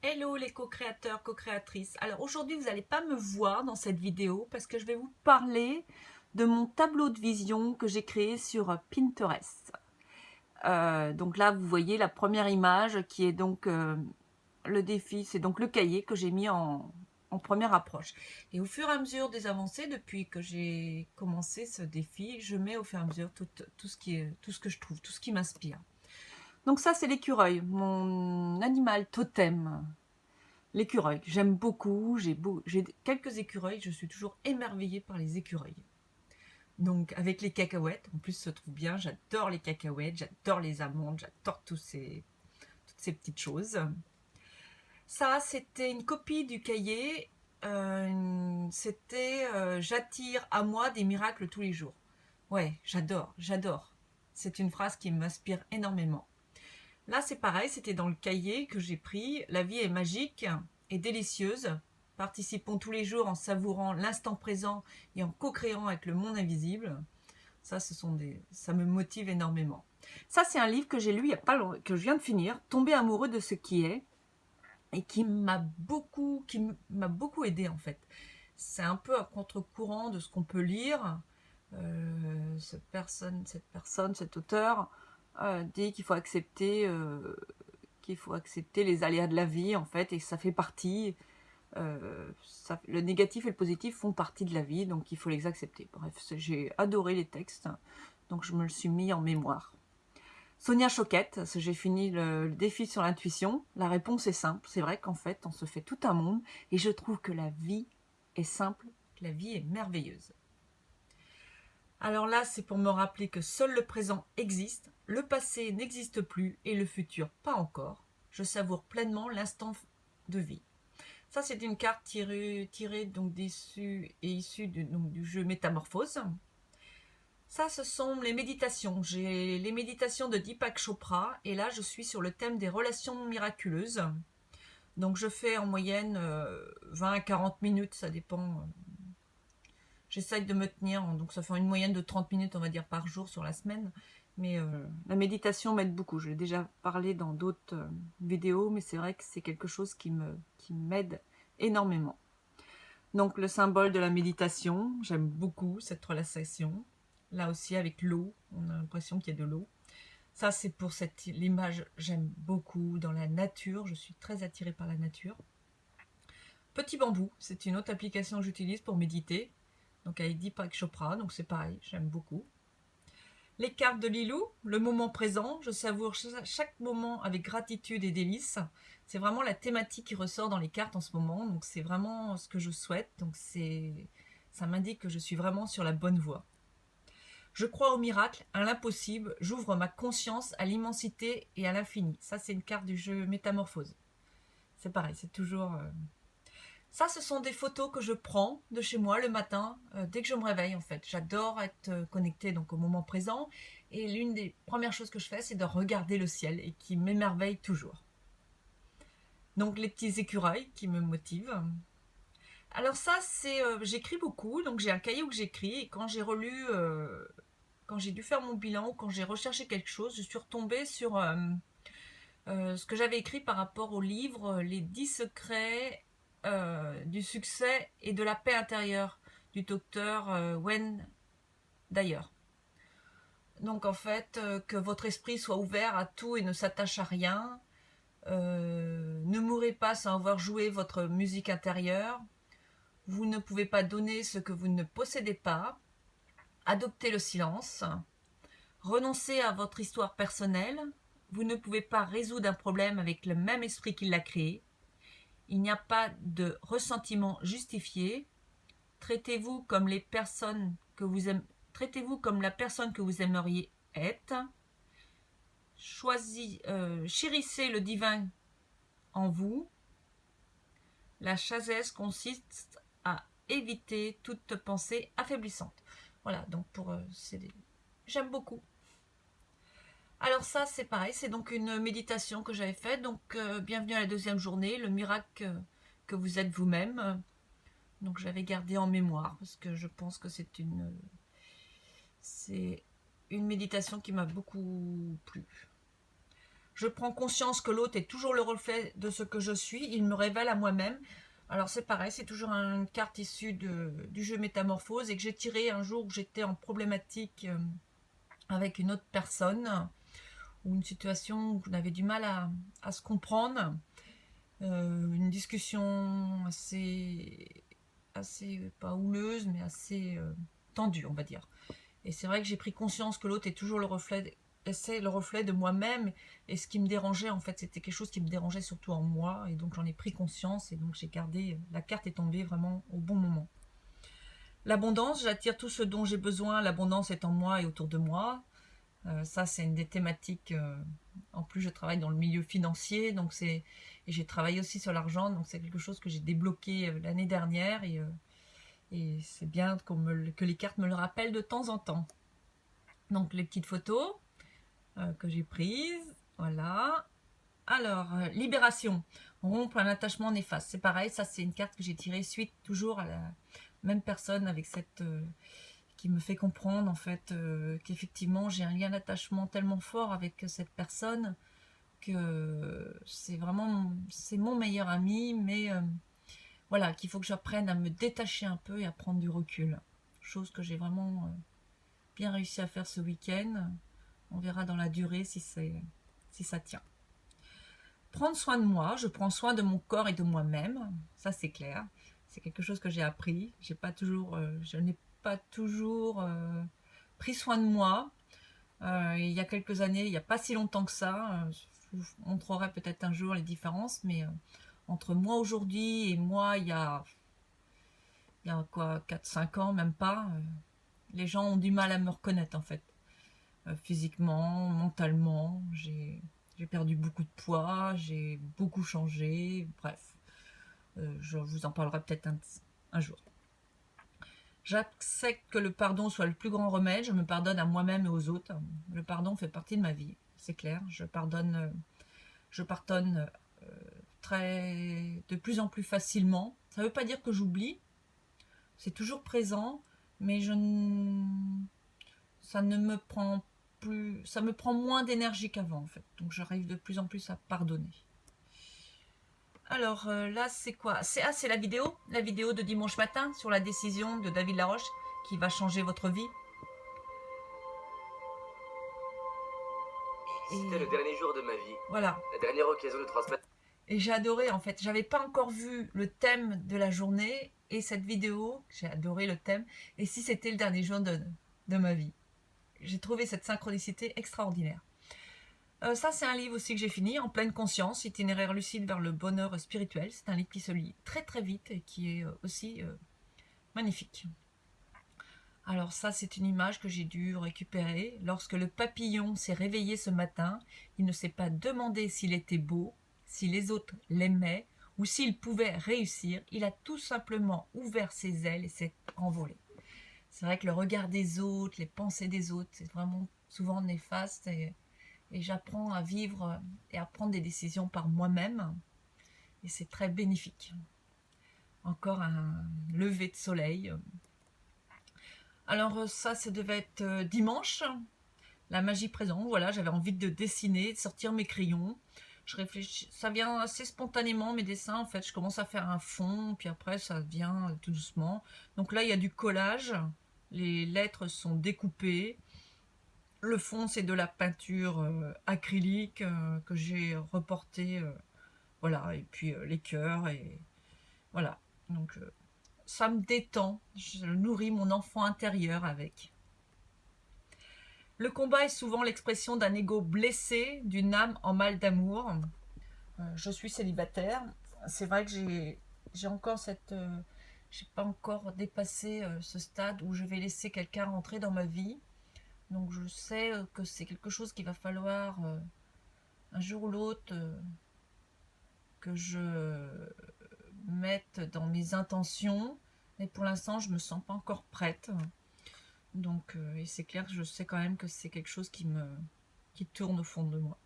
Hello les co-créateurs, co-créatrices. Alors aujourd'hui, vous n'allez pas me voir dans cette vidéo parce que je vais vous parler de mon tableau de vision que j'ai créé sur Pinterest. Donc là, vous voyez la première image qui est donc le défi, c'est donc le cahier que j'ai mis en première approche. Et au fur et à mesure des avancées, depuis que j'ai commencé ce défi, je mets au fur et à mesure tout ce que je trouve, tout ce qui m'inspire. Donc ça, c'est l'écureuil, mon animal totem. L'écureuil, j'aime beaucoup, j'ai quelques écureuils, je suis toujours émerveillée par les écureuils. Donc avec les cacahuètes, en plus se trouve bien, j'adore les cacahuètes, j'adore les amandes, j'adore toutes ces petites choses. Ça, c'était une copie du cahier, c'était j'attire à moi des miracles tous les jours. Ouais, j'adore, j'adore. C'est une phrase qui m'inspire énormément. Là, c'est pareil, c'était dans le cahier que j'ai pris. La vie est magique et délicieuse. Participons tous les jours en savourant l'instant présent et en co-créant avec le monde invisible. Ça, ça me motive énormément. Ça, c'est un livre que j'ai lu il y a pas longtemps, que je viens de finir, Tomber amoureux de ce qui est, et qui m'a beaucoup aidé en fait. C'est un peu à contre-courant de ce qu'on peut lire. Cet auteur dit qu'il faut accepter les aléas de la vie en fait, et ça fait partie. Le négatif et le positif font partie de la vie, donc il faut les accepter. Bref, j'ai adoré les textes, donc je me le suis mis en mémoire. Sonia Choquette, j'ai fini le défi sur l'intuition. La réponse est simple. C'est vrai qu'en fait, on se fait tout un monde, et je trouve que la vie est simple, que la vie est merveilleuse. Alors là, c'est pour me rappeler que seul le présent existe, le passé n'existe plus et le futur pas encore. Je savoure pleinement l'instant de vie. Ça, c'est une carte tirée donc issue du jeu Métamorphose. Ça, ce sont les méditations. J'ai les méditations de Deepak Chopra, et là, je suis sur le thème des relations miraculeuses. Donc, je fais en moyenne 20 à 40 minutes, ça dépend. J'essaye de me tenir, donc ça fait une moyenne de 30 minutes, on va dire, par jour sur la semaine. Mais la méditation m'aide beaucoup. Je l'ai déjà parlé dans d'autres vidéos, mais c'est vrai que c'est quelque chose qui m'aide énormément. Donc le symbole de la méditation, j'aime beaucoup cette relaxation. Là aussi avec l'eau, on a l'impression qu'il y a de l'eau. Ça, c'est pour l'image, j'aime beaucoup dans la nature. Je suis très attirée par la nature. Petit bambou, c'est une autre application que j'utilise pour méditer. Donc avec Deepak Chopra, donc c'est pareil, j'aime beaucoup. Les cartes de Lilou, le moment présent, je savoure chaque moment avec gratitude et délice. C'est vraiment la thématique qui ressort dans les cartes en ce moment, donc c'est vraiment ce que je souhaite. Donc ça m'indique que je suis vraiment sur la bonne voie. Je crois au miracle, à l'impossible, j'ouvre ma conscience à l'immensité et à l'infini. Ça, c'est une carte du jeu Métamorphose. C'est pareil, c'est toujours... Ça, ce sont des photos que je prends de chez moi le matin, dès que je me réveille en fait. J'adore être connectée donc au moment présent, et l'une des premières choses que je fais, c'est de regarder le ciel, et qui m'émerveille toujours. Donc les petits écureuils qui me motivent. Alors ça, c'est j'écris beaucoup, donc j'ai un cahier où j'écris, et quand j'ai relu, quand j'ai dû faire mon bilan, ou quand j'ai recherché quelque chose, je suis retombée sur ce que j'avais écrit par rapport au livre Les 10 secrets du succès et de la paix intérieure du docteur Wayne Dyer. Donc en fait, que votre esprit soit ouvert à tout et ne s'attache à rien. Ne mourrez pas sans avoir joué votre musique intérieure. Vous ne pouvez pas donner ce que vous ne possédez pas. Adoptez le silence. Renoncez à votre histoire personnelle. Vous ne pouvez pas résoudre un problème avec le même esprit qui l'a créé. Il n'y a pas de ressentiment justifié. Traitez-vous comme les personnes que vous aimez. Traitez-vous comme la personne que vous aimeriez être. Chérissez le divin en vous. La sagesse consiste à éviter toute pensée affaiblissante. Voilà, donc j'aime beaucoup. Alors ça, c'est pareil, c'est donc une méditation que j'avais faite. Donc bienvenue à la deuxième journée, le miracle que vous êtes vous-même. Donc j'avais gardé en mémoire parce que je pense que c'est une méditation qui m'a beaucoup plu. Je prends conscience que l'autre est toujours le reflet de ce que je suis. Il me révèle à moi-même. Alors c'est pareil, c'est toujours une carte issue du jeu Métamorphose et que j'ai tiré un jour où j'étais en problématique avec une autre personne ou une situation où on avait du mal à se comprendre. Une discussion assez pas houleuse, mais assez tendue, on va dire. Et c'est vrai que j'ai pris conscience que l'autre est toujours le reflet de moi-même. Et ce qui me dérangeait, en fait, c'était quelque chose qui me dérangeait surtout en moi. Et donc j'en ai pris conscience et donc j'ai gardé. La carte est tombée vraiment au bon moment. L'abondance, j'attire tout ce dont j'ai besoin. L'abondance est en moi et autour de moi. Ça, c'est une des thématiques. En plus, je travaille dans le milieu financier, donc et j'ai travaillé aussi sur l'argent, donc c'est quelque chose que j'ai débloqué l'année dernière et c'est bien que les cartes me le rappellent de temps en temps. Donc les petites photos que j'ai prises, voilà. Alors, libération, rompre un attachement néfaste, c'est pareil, ça c'est une carte que j'ai tirée suite toujours à la même personne avec cette... qui me fait comprendre en fait qu'effectivement j'ai un lien d'attachement tellement fort avec cette personne que c'est vraiment c'est mon meilleur ami, mais voilà, qu'il faut que j'apprenne à me détacher un peu et à prendre du recul. Chose que j'ai vraiment bien réussi à faire ce week-end. On verra dans la durée si ça tient. Prendre soin de moi, je prends soin de mon corps et de moi-même, ça c'est clair. C'est quelque chose que j'ai appris. Je n'ai pas toujours pris soin de moi. Il y a quelques années, il n'y a pas si longtemps que ça, je vous montrerai peut-être un jour les différences, mais entre moi aujourd'hui et moi il y a quoi, 4-5 ans, même pas, les gens ont du mal à me reconnaître en fait. Physiquement, mentalement, j'ai perdu beaucoup de poids, j'ai beaucoup changé, bref. Je vous en parlerai peut-être un jour. J'accepte que le pardon soit le plus grand remède, je me pardonne à moi-même et aux autres. Le pardon fait partie de ma vie, c'est clair. Je pardonne de plus en plus facilement. Ça ne veut pas dire que j'oublie, c'est toujours présent, mais ça me prend moins d'énergie qu'avant en fait. Donc j'arrive de plus en plus à pardonner. Alors là c'est quoi? C'est la vidéo de dimanche matin sur la décision de David Laroche qui va changer votre vie. C'était le dernier jour de ma vie. Voilà. La dernière occasion de transmettre. Et j'ai adoré en fait. J'avais pas encore vu le thème de la journée et cette vidéo, j'ai adoré le thème. Et si c'était le dernier jour de ma vie? J'ai trouvé cette synchronicité extraordinaire. Ça, c'est un livre aussi que j'ai fini, En pleine conscience, itinéraire lucide vers le bonheur spirituel. C'est un livre qui se lit très très vite et qui est aussi magnifique. Alors ça, c'est une image que j'ai dû récupérer. Lorsque le papillon s'est réveillé ce matin, il ne s'est pas demandé s'il était beau, si les autres l'aimaient ou s'il pouvait réussir. Il a tout simplement ouvert ses ailes et s'est envolé. C'est vrai que le regard des autres, les pensées des autres, c'est vraiment souvent néfaste et j'apprends à vivre et à prendre des décisions par moi-même et c'est très bénéfique. Encore un lever de soleil. Alors ça devait être dimanche, la magie présente. Voilà, j'avais envie de dessiner, de sortir mes crayons. Je réfléchis, ça vient assez spontanément mes dessins en fait. Je commence à faire un fond, puis après ça vient tout doucement. Donc là il y a du collage, les lettres sont découpées. Le fond c'est de la peinture acrylique que j'ai reporté, voilà. Et puis les cœurs et voilà. Donc ça me détend, je nourris mon enfant intérieur avec. Le combat est souvent l'expression d'un ego blessé, d'une âme en mal d'amour. Je suis célibataire. C'est vrai que j'ai encore j'ai pas encore dépassé ce stade où je vais laisser quelqu'un rentrer dans ma vie. Donc je sais que c'est quelque chose qu'il va falloir un jour ou l'autre que je mette dans mes intentions. Mais pour l'instant, je me sens pas encore prête. Donc, et c'est clair que je sais quand même que c'est quelque chose qui tourne au fond de moi.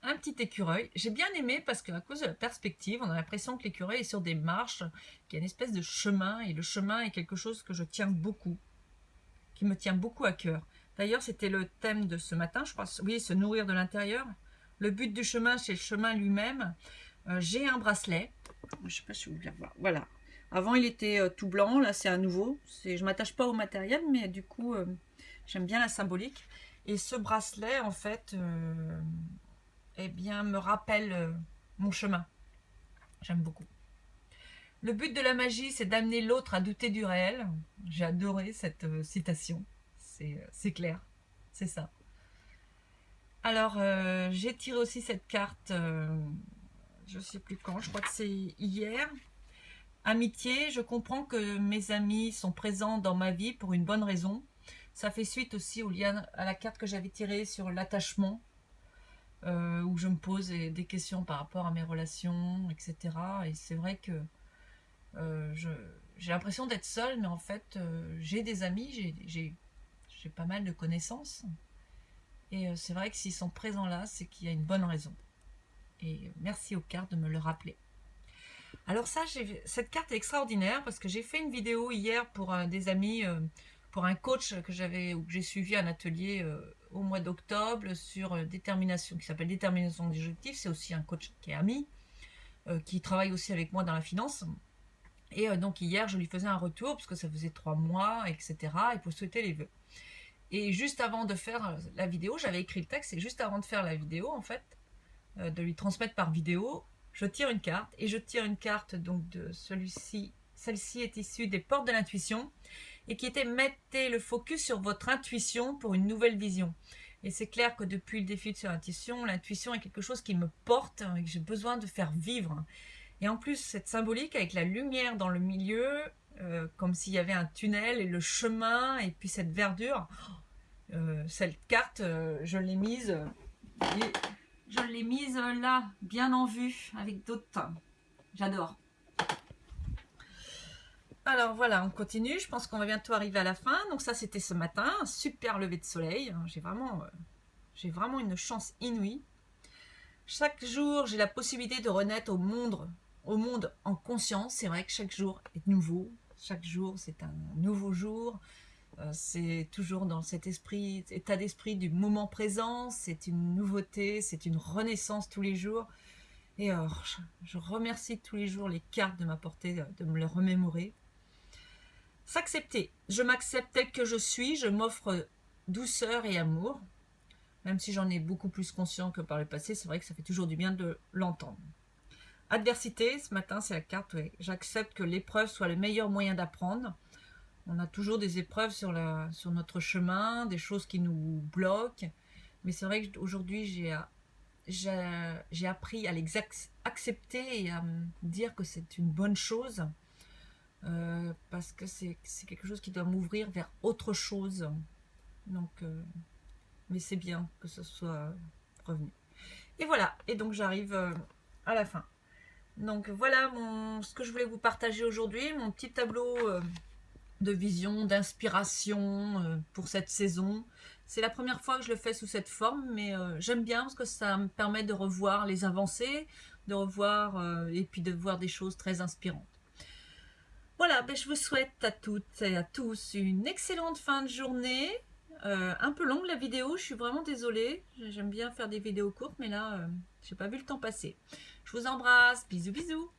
Un petit écureuil. J'ai bien aimé parce qu'à cause de la perspective, on a l'impression que l'écureuil est sur des marches, qu'il y a une espèce de chemin, et le chemin est quelque chose que je tiens beaucoup, qui me tient beaucoup à cœur. D'ailleurs, c'était le thème de ce matin, je crois. Oui, se nourrir de l'intérieur. Le but du chemin, c'est le chemin lui-même. J'ai un bracelet. Je ne sais pas si vous voulez voir. Voilà. Avant, il était tout blanc. Là, c'est un nouveau. Je ne m'attache pas au matériel, mais du coup, j'aime bien la symbolique. Et ce bracelet, en fait, eh bien, me rappelle mon chemin. J'aime beaucoup. Le but de la magie, c'est d'amener l'autre à douter du réel. J'ai adoré cette citation. C'est clair. C'est ça. Alors, j'ai tiré aussi cette carte, je ne sais plus quand, je crois que c'est hier. Amitié, je comprends que mes amis sont présents dans ma vie pour une bonne raison. Ça fait suite aussi au lien à la carte que j'avais tirée sur l'attachement, où je me pose des questions par rapport à mes relations, etc. Et c'est vrai que j'ai l'impression d'être seule, mais en fait, j'ai des amis, j'ai pas mal de connaissances. Et c'est vrai que s'ils sont présents là, c'est qu'il y a une bonne raison. Et merci aux cartes de me le rappeler. Alors ça, cette carte est extraordinaire parce que j'ai fait une vidéo hier pour des amis, pour un coach que j'ai suivi un atelier au mois d'octobre sur détermination, qui s'appelle Détermination des objectifs. C'est aussi un coach qui est ami, qui travaille aussi avec moi dans la finance. Et donc hier, je lui faisais un retour parce que ça faisait 3 mois, etc. Et pour souhaiter les vœux. Et juste avant de faire la vidéo, j'avais écrit le texte, et juste avant de faire la vidéo, en fait, de lui transmettre par vidéo, je tire une carte, et je tire une carte donc de celui-ci. Celle-ci est issue des portes de l'intuition, et qui était mettez le focus sur votre intuition pour une nouvelle vision. Et c'est clair que depuis le défi sur l'intuition est quelque chose qui me porte, et que j'ai besoin de faire vivre. Et en plus, cette symbolique avec la lumière dans le milieu, comme s'il y avait un tunnel et le chemin, et puis cette verdure. Cette carte, je l'ai mise là, bien en vue, avec d'autres. J'adore. Alors voilà, on continue. Je pense qu'on va bientôt arriver à la fin. Donc ça, c'était ce matin, un super lever de soleil. J'ai vraiment une chance inouïe. Chaque jour, j'ai la possibilité de renaître au monde en conscience. C'est vrai que chaque jour est nouveau. Chaque jour, c'est un nouveau jour. C'est toujours dans cet état d'esprit du moment présent. C'est une nouveauté, c'est une renaissance tous les jours. Et je remercie tous les jours les cartes de m'apporter, de me le remémorer. S'accepter. Je m'accepte tel que je suis. Je m'offre douceur et amour. Même si j'en ai beaucoup plus conscient que par le passé, c'est vrai que ça fait toujours du bien de l'entendre. Adversité, ce matin, c'est la carte, ouais. J'accepte que l'épreuve soit le meilleur moyen d'apprendre. On a toujours des épreuves sur notre chemin, des choses qui nous bloquent. Mais c'est vrai qu'aujourd'hui, j'ai appris à les accepter et à me dire que c'est une bonne chose. Parce que c'est quelque chose qui doit m'ouvrir vers autre chose. Donc, mais c'est bien que ce soit revenu. Et voilà, et donc j'arrive à la fin. Donc voilà ce que je voulais vous partager aujourd'hui, mon petit tableau de vision, d'inspiration pour cette saison. C'est la première fois que je le fais sous cette forme, mais j'aime bien parce que ça me permet de revoir les avancées, de revoir et puis de voir des choses très inspirantes. Voilà, ben je vous souhaite à toutes et à tous une excellente fin de journée. Un peu longue la vidéo, je suis vraiment désolée. J'aime bien faire des vidéos courtes, mais là, j'ai pas vu le temps passer. Je vous embrasse, bisous bisous.